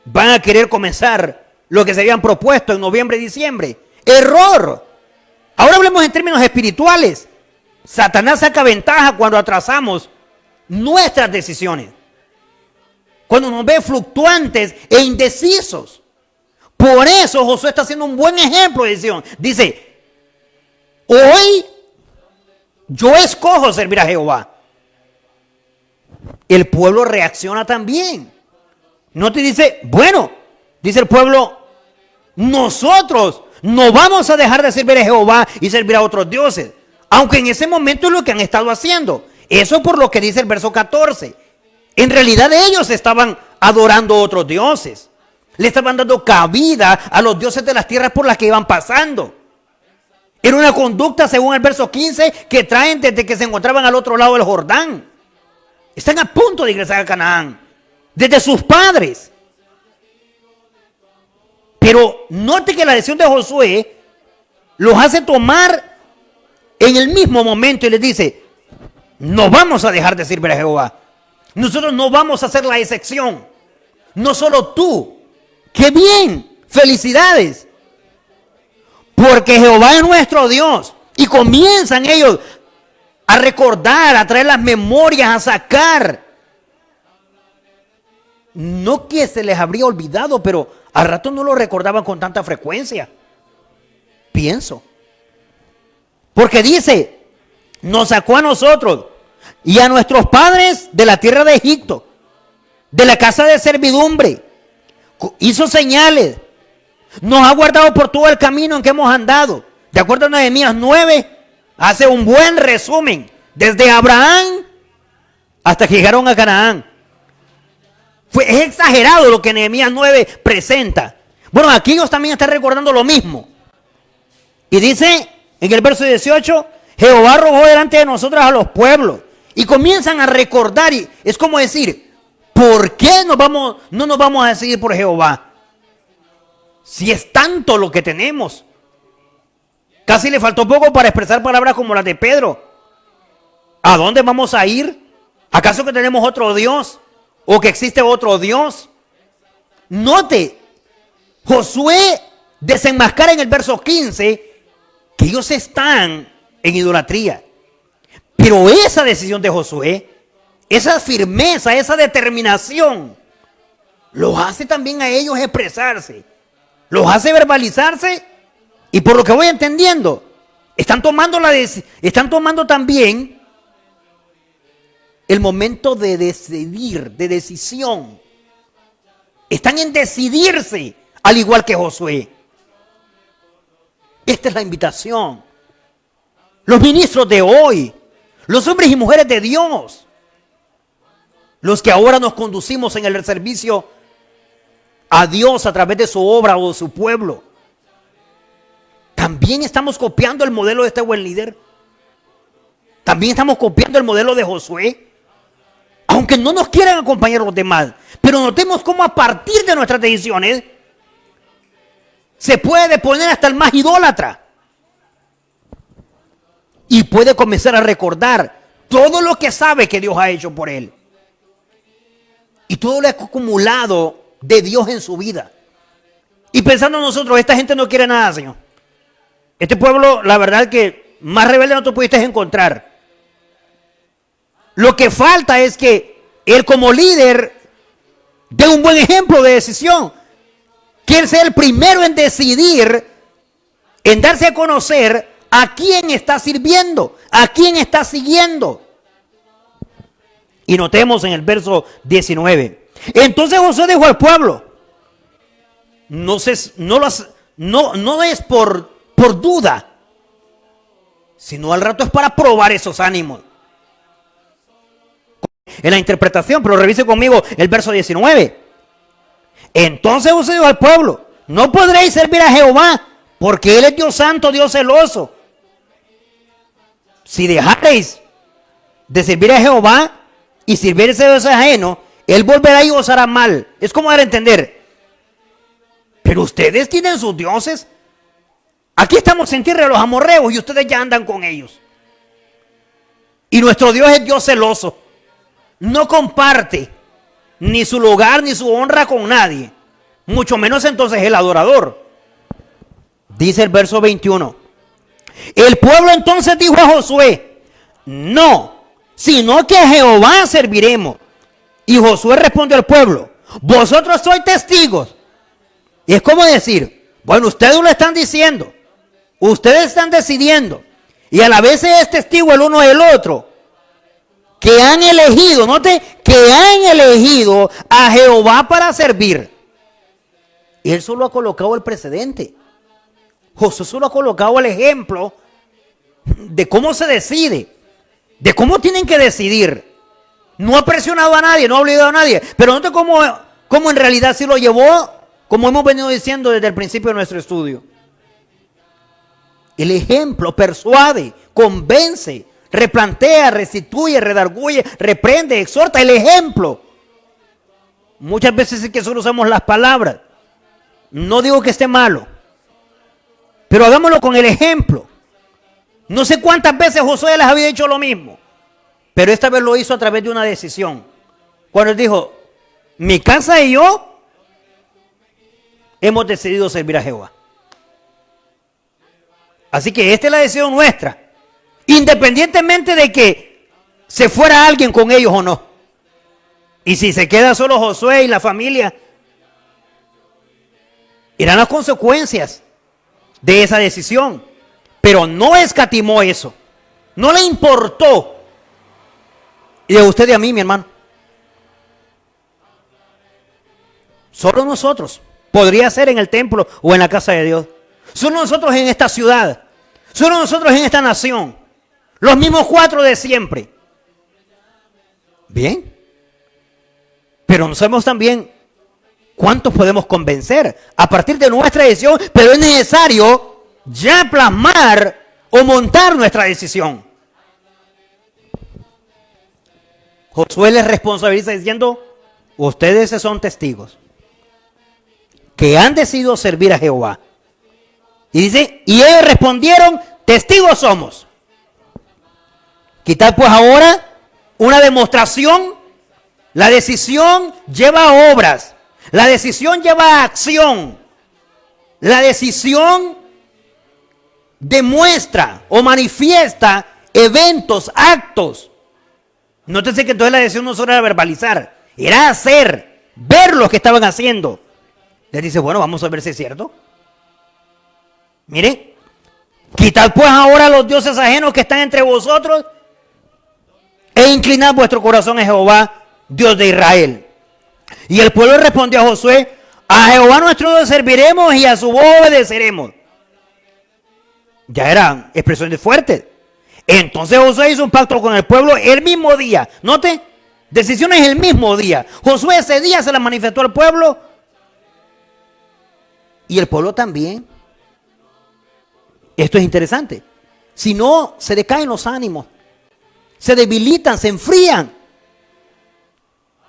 van a querer comenzar lo que se habían propuesto en noviembre y diciembre. ¡Error! Ahora hablemos en términos espirituales. Satanás saca ventaja cuando atrasamos nuestras decisiones, cuando nos ve fluctuantes e indecisos. Por eso Josué está haciendo un buen ejemplo de decisión. Dice, hoy yo escojo servir a Jehová. El pueblo reacciona también. No te dice, bueno, dice el pueblo, nosotros no vamos a dejar de servir a Jehová y servir a otros dioses. Aunque en ese momento es lo que han estado haciendo. Eso por lo que dice el verso 14. En realidad ellos estaban adorando a otros dioses. Le estaban dando cabida a los dioses de las tierras por las que iban pasando. Era una conducta, según el verso 15, que traen desde que se encontraban al otro lado del Jordán. Están a punto de ingresar a Canaán, desde sus padres. Pero note que la decisión de Josué los hace tomar en el mismo momento y les dice, no vamos a dejar de servir a Jehová. Nosotros no vamos a hacer la excepción. No solo tú. ¡Qué bien! ¡Felicidades! Porque Jehová es nuestro Dios. Y comienzan ellos a recordar, a traer las memorias, a sacar. No que se les habría olvidado, pero al rato no lo recordaban con tanta frecuencia. Pienso. Porque dice, nos sacó a nosotros y a nuestros padres de la tierra de Egipto, de la casa de servidumbre. Hizo señales. Nos ha guardado por todo el camino en que hemos andado. De acuerdo a Nehemías 9, hace un buen resumen. Desde Abraham hasta que llegaron a Canaán. Es exagerado lo que Nehemías 9 presenta. Bueno, aquí ellos también están recordando lo mismo. Y dice en el verso 18, Jehová arrojó delante de nosotros a los pueblos. Y comienzan a recordar. Y es como decir, ¿por qué no nos vamos a decidir por Jehová? Si es tanto lo que tenemos. Casi le faltó poco para expresar palabras como las de Pedro. ¿A dónde vamos a ir? ¿Acaso que tenemos otro Dios? ¿O que existe otro Dios? Note, Josué desenmascara en el verso 15 que ellos están en idolatría. Pero esa decisión de Josué, esa firmeza, esa determinación, los hace también a ellos expresarse. Los hace verbalizarse. Y por lo que voy entendiendo, están tomando también el momento de decidir, de decisión. Están en decidirse, al igual que Josué. Esta es la invitación. Los ministros de hoy, los hombres y mujeres de Dios, los que ahora nos conducimos en el servicio a Dios a través de su obra o de su pueblo, también estamos copiando el modelo de este buen líder. También estamos copiando el modelo de Josué. Aunque no nos quieran acompañar los demás. Pero notemos cómo a partir de nuestras decisiones se puede poner hasta el más idólatra. Y puede comenzar a recordar todo lo que sabe que Dios ha hecho por él. Y todo lo acumulado de Dios en su vida. Y pensando nosotros, esta gente no quiere nada, Señor. Este pueblo, la verdad que más rebelde no te pudiste encontrar. Lo que falta es que él como líder dé un buen ejemplo de decisión. Que él sea el primero en decidir, en darse a conocer a quién está sirviendo, a quién está siguiendo. Y notemos en el verso 19. Entonces Josué dijo al pueblo, no es por duda, sino al rato es para probar esos ánimos. En la interpretación, pero revise conmigo el verso 19. Entonces Josué dijo al pueblo: no podréis servir a Jehová, porque Él es Dios santo, Dios celoso. Si dejareis de servir a Jehová y sirviereis a dioses ajenos, Él volverá y os hará mal. Es como dar a entender: pero ustedes tienen sus dioses. Aquí estamos en tierra de los amorreos y ustedes ya andan con ellos. Y nuestro Dios es Dios celoso. No comparte ni su lugar ni su honra con nadie. Mucho menos entonces el adorador. Dice el verso 21. El pueblo entonces dijo a Josué: no, sino que a Jehová serviremos. Y Josué respondió al pueblo: vosotros sois testigos. Y es como decir: bueno, ustedes lo están diciendo, ustedes están decidiendo, y a la vez es testigo el uno del otro, que han elegido, note, que han elegido a Jehová para servir. Y él solo ha colocado el precedente. Josué solo ha colocado el ejemplo de cómo se decide, de cómo tienen que decidir. No ha presionado a nadie, no ha obligado a nadie, pero note cómo en realidad sí lo llevó, como hemos venido diciendo desde el principio de nuestro estudio. El ejemplo persuade, convence, replantea, restituye, redarguye, reprende, exhorta. El ejemplo. Muchas veces es que solo usamos las palabras. No digo que esté malo, pero hagámoslo con el ejemplo. No sé cuántas veces Josué les había dicho lo mismo, pero esta vez lo hizo a través de una decisión. Cuando él dijo: mi casa y yo hemos decidido servir a Jehová. Así que esta es la decisión nuestra, independientemente de que se fuera alguien con ellos o no. Y si se queda solo Josué y la familia, irán las consecuencias de esa decisión. Pero no escatimó eso, no le importó. Y de usted y a mí, mi hermano, solo nosotros podría ser en el templo o en la casa de Dios. Solo nosotros en esta ciudad, solo nosotros en esta nación, los mismos 4 de siempre. Bien, pero no sabemos también cuántos podemos convencer a partir de nuestra decisión, pero es necesario ya plasmar o montar nuestra decisión. Josué les responsabiliza diciendo: ustedes son testigos que han decidido servir a Jehová. Y dice: y ellos respondieron: testigos somos. Quitad pues ahora una demostración. La decisión lleva a obras, la decisión lleva a acción, la decisión demuestra o manifiesta eventos, actos. Nótese que entonces la decisión no solo era verbalizar, era hacer, ver lo que estaban haciendo. Les dice: bueno, vamos a ver si es cierto. Mire, quitad pues ahora los dioses ajenos que están entre vosotros e inclinad vuestro corazón a Jehová, Dios de Israel. Y el pueblo respondió a Josué: a Jehová nuestro Dios serviremos y a su voz obedeceremos. Ya eran expresiones fuertes. Entonces Josué hizo un pacto con el pueblo el mismo día. Note, decisiones el mismo día. Josué ese día se las manifestó al pueblo y el pueblo también. Esto es interesante. Si no, se decaen los ánimos, se debilitan, se enfrían.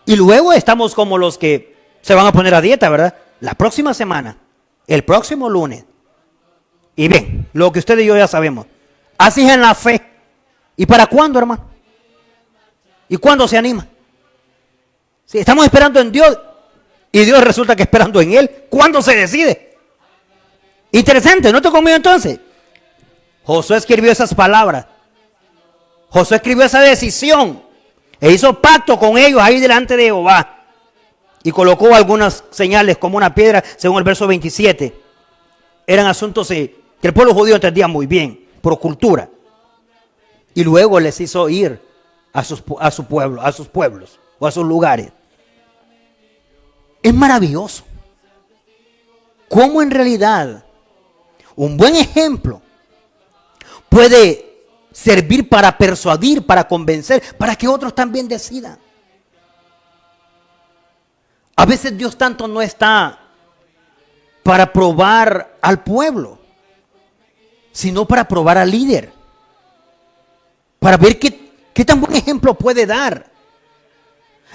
Y luego estamos como los que se van a poner a dieta, ¿verdad? La próxima semana, el próximo lunes. Y bien, lo que usted y yo ya sabemos. Así es en la fe. ¿Y para cuándo, hermano? ¿Y cuándo se anima? Si estamos esperando en Dios y Dios resulta que esperando en Él, ¿cuándo se decide? Interesante, ¿no te conmigo entonces? Josué escribió esas palabras. Josué escribió esa decisión e hizo pacto con ellos ahí delante de Jehová. Y colocó algunas señales como una piedra, según el verso 27. Eran asuntos que el pueblo judío entendía muy bien, por cultura. Y luego les hizo ir a su pueblo, a sus pueblos o a sus lugares. Es maravilloso cómo en realidad un buen ejemplo puede servir para persuadir, para convencer, para que otros también decidan. A veces Dios tanto no está para probar al pueblo, sino para probar al líder. Para ver qué tan buen ejemplo puede dar.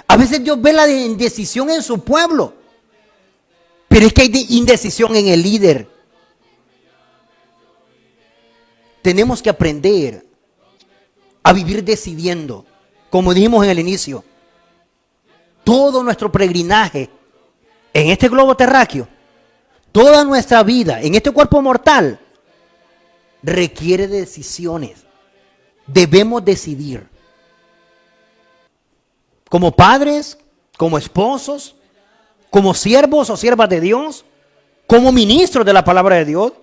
A veces Dios ve la indecisión en su pueblo, pero es que hay indecisión en el líder. Tenemos que aprender a vivir decidiendo, como dijimos en el inicio. Todo nuestro peregrinaje en este globo terráqueo, toda nuestra vida en este cuerpo mortal, requiere de decisiones. Debemos decidir. Como padres, como esposos, como siervos o siervas de Dios, como ministros de la palabra de Dios,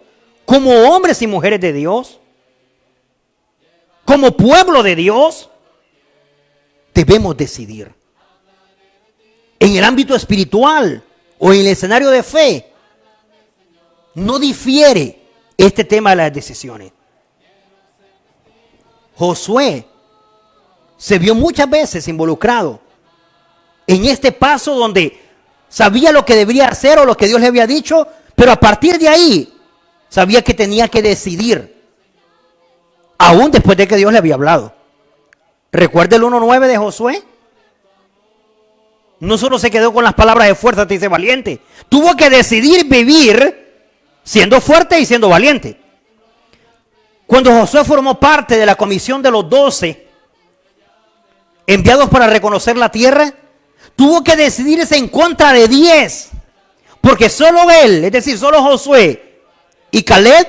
como hombres y mujeres de Dios, como pueblo de Dios, debemos decidir. En el ámbito espiritual o en el escenario de fe, no difiere este tema de las decisiones. Josué se vio muchas veces involucrado en este paso donde sabía lo que debería hacer o lo que Dios le había dicho, pero a partir de ahí sabía que tenía que decidir, aún después de que Dios le había hablado. ¿Recuerda el 1:9 de Josué? No solo se quedó con las palabras de fuerza, te dice valiente. Tuvo que decidir vivir siendo fuerte y siendo valiente. Cuando Josué formó parte de la comisión de los 12 enviados para reconocer la tierra, tuvo que decidirse en contra de 10. Porque solo él, es decir, solo Josué y Caleb,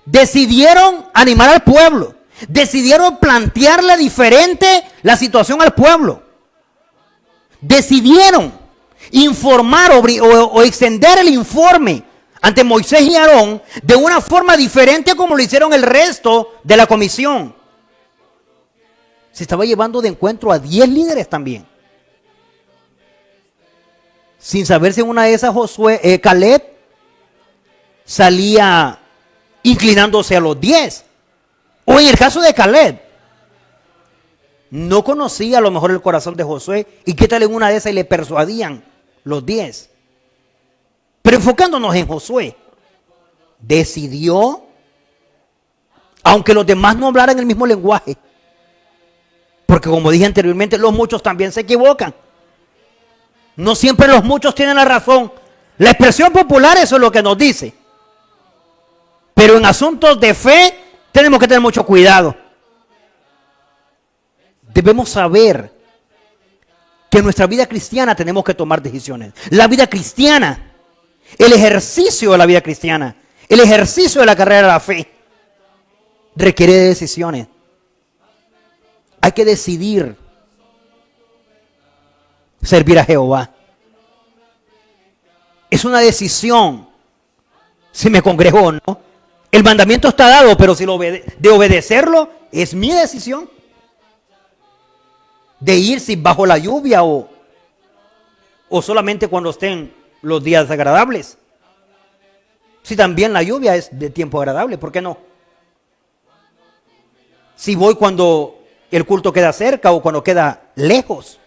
decidieron animar al pueblo. Decidieron plantearle diferente la situación al pueblo. Decidieron informar o extender el informe ante Moisés y Aarón de una forma diferente como lo hicieron el resto de la comisión. Se estaba llevando de encuentro a 10 líderes también. Sin saber si en una de esas Caleb salía inclinándose a los 10. O en el caso de Caleb, no conocía a lo mejor el corazón de Josué. Y qué tal en una de esas y le persuadían los 10. Pero enfocándonos en Josué, decidió, aunque los demás no hablaran el mismo lenguaje, porque como dije anteriormente, los muchos también se equivocan. No siempre los muchos tienen la razón. La expresión popular eso es lo que nos dice. Pero en asuntos de fe tenemos que tener mucho cuidado. Debemos saber que en nuestra vida cristiana tenemos que tomar decisiones. La vida cristiana, el ejercicio de la vida cristiana, el ejercicio de la carrera de la fe, requiere de decisiones. Hay que decidir servir a Jehová. Es una decisión si me congrego o no. El mandamiento está dado, pero si de obedecerlo es mi decisión. De ir si bajo la lluvia o solamente cuando estén los días agradables. Si también la lluvia es de tiempo agradable, ¿por qué no? Si voy cuando el culto queda cerca o cuando queda lejos.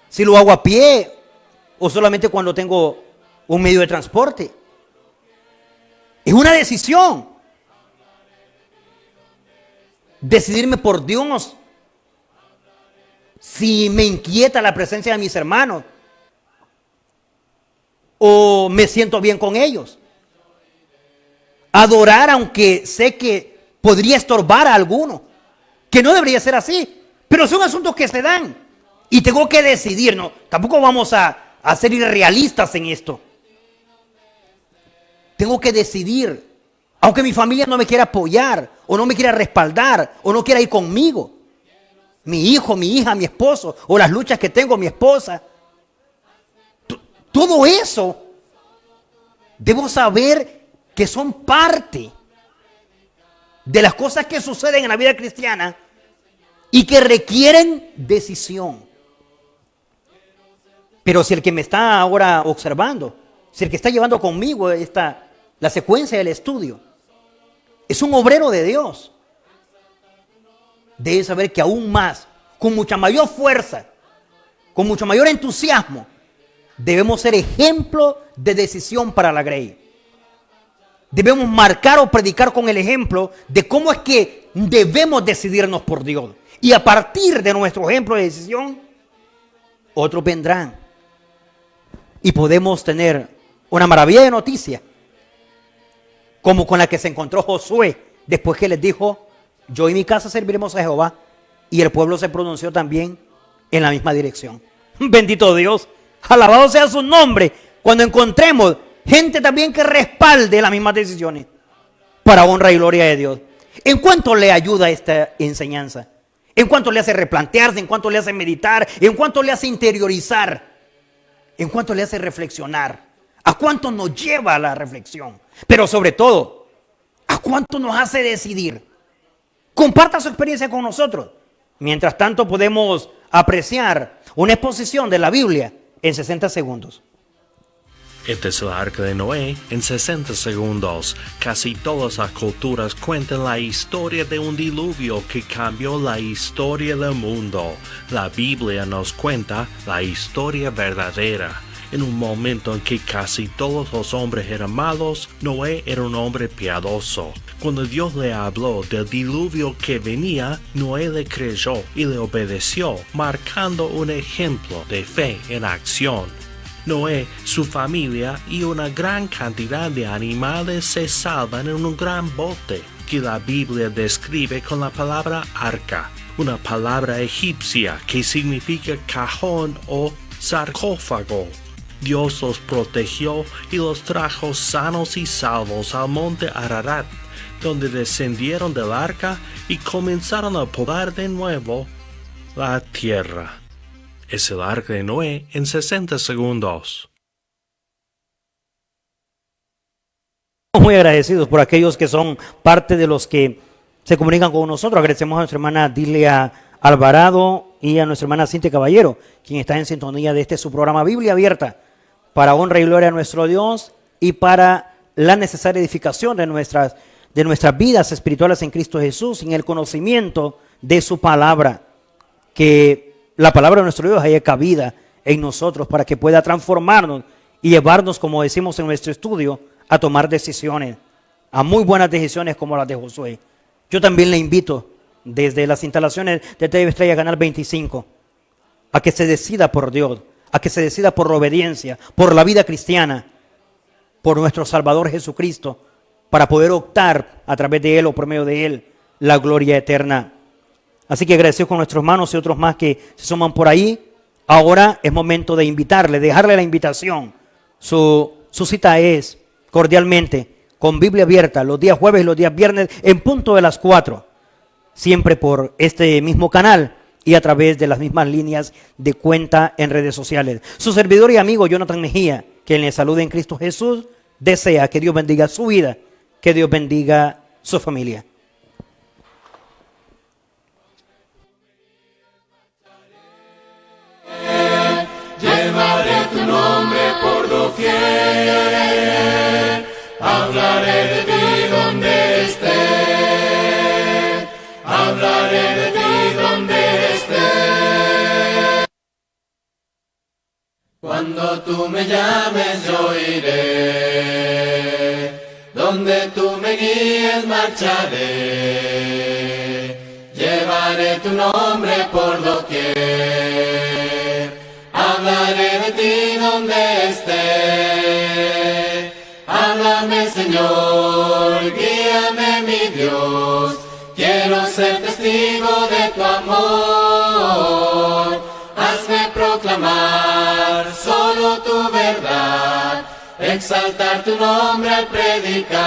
Si lo hago a pie o solamente cuando tengo un medio de transporte. Es una decisión. Decidirme por Dios. Si me inquieta la presencia de mis hermanos o me siento bien con ellos. Adorar aunque sé que podría estorbar a alguno, que no debería ser así, pero son asuntos que se dan y tengo que decidir. No, tampoco vamos a ser irrealistas en esto. Tengo que decidir, aunque mi familia no me quiera apoyar o no me quiera respaldar o no quiera ir conmigo. Mi hijo, mi hija, mi esposo, o las luchas que tengo, mi esposa. Todo eso, debo saber que son parte de las cosas que suceden en la vida cristiana y que requieren decisión. Pero si el que me está ahora observando, si el que está llevando conmigo la secuencia del estudio, es un obrero de Dios, debe saber que aún más, con mucha mayor fuerza, con mucho mayor entusiasmo, debemos ser ejemplo de decisión para la Grey. Debemos marcar o predicar con el ejemplo de cómo es que debemos decidirnos por Dios. Y a partir de nuestro ejemplo de decisión, otros vendrán. Y podemos tener una maravilla de noticia, como con la que se encontró Josué, después que les dijo, yo y mi casa serviremos a Jehová. Y el pueblo se pronunció también en la misma dirección. Bendito Dios, alabado sea su nombre, cuando encontremos gente también que respalde las mismas decisiones para honra y gloria de Dios. ¿En cuánto le ayuda esta enseñanza? ¿En cuánto le hace replantearse? ¿En cuánto le hace meditar? ¿En cuánto le hace interiorizar? ¿En cuánto le hace reflexionar? ¿A cuánto nos lleva a la reflexión? Pero sobre todo, ¿a cuánto nos hace decidir? Comparta su experiencia con nosotros. Mientras tanto, podemos apreciar una exposición de la Biblia en 60 segundos. Este es el Arca de Noé en 60 segundos. Casi todas las culturas cuentan la historia de un diluvio que cambió la historia del mundo. La Biblia nos cuenta la historia verdadera. En un momento en que casi todos los hombres eran malos, Noé era un hombre piadoso. Cuando Dios le habló del diluvio que venía, Noé le creyó y le obedeció, marcando un ejemplo de fe en acción. Noé, su familia y una gran cantidad de animales se salvan en un gran bote que la Biblia describe con la palabra arca, una palabra egipcia que significa cajón o sarcófago. Dios los protegió y los trajo sanos y salvos al monte Ararat, donde descendieron del arca y comenzaron a poblar de nuevo la tierra. Es el Arca de Noé en 60 segundos. Muy agradecidos por aquellos que son parte de los que se comunican con nosotros. Agradecemos a nuestra hermana Dilia Alvarado y a nuestra hermana Cintia Caballero, quien está en sintonía de su programa Biblia Abierta, para honra y gloria a nuestro Dios y para la necesaria edificación de nuestras vidas espirituales en Cristo Jesús, en el conocimiento de su palabra, que la palabra de nuestro Dios haya cabida en nosotros para que pueda transformarnos y llevarnos, como decimos en nuestro estudio, a tomar decisiones, a muy buenas decisiones como las de Josué. Yo también le invito desde las instalaciones de TV Estrella Canal 25 a que se decida por Dios, a que se decida por la obediencia, por la vida cristiana, por nuestro Salvador Jesucristo, para poder optar a través de Él o por medio de Él la gloria eterna. Así que agradecidos con nuestros hermanos y otros más que se suman por ahí. Ahora es momento de invitarle, dejarle la invitación. Su cita es cordialmente con Biblia Abierta los días jueves y los días viernes en punto de las 4. Siempre por este mismo canal y a través de las mismas líneas de cuenta en redes sociales. Su servidor y amigo Jonathan Mejía, quien le saluda en Cristo Jesús, desea que Dios bendiga su vida, que Dios bendiga su familia. Llevaré tu nombre por doquier, hablaré de ti donde esté, hablaré de ti donde esté. Cuando tú me llames yo iré, donde tú me guíes marcharé, llevaré tu nombre por doquier, hablaré de ti donde esté. Háblame, Señor, guíame, mi Dios, quiero ser testigo de tu amor. Hazme proclamar solo tu verdad, exaltar tu nombre al predicar.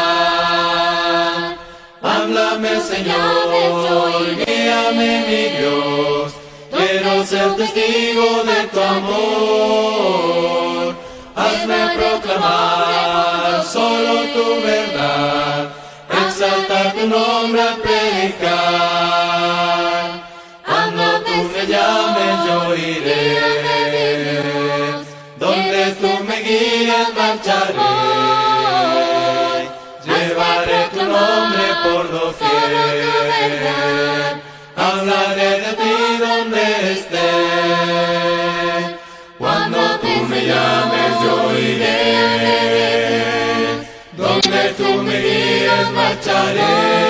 Háblame, Señor, guíame, mi Dios, quiero ser testigo de tu amor. Hazme proclamar solo tu verdad, exaltar tu nombre al predicar. Cuando tú me llames yo iré, donde tú me guías marcharé, llevaré tu nombre por doquier, hablaré de ti donde esté. tú me guías marcharé.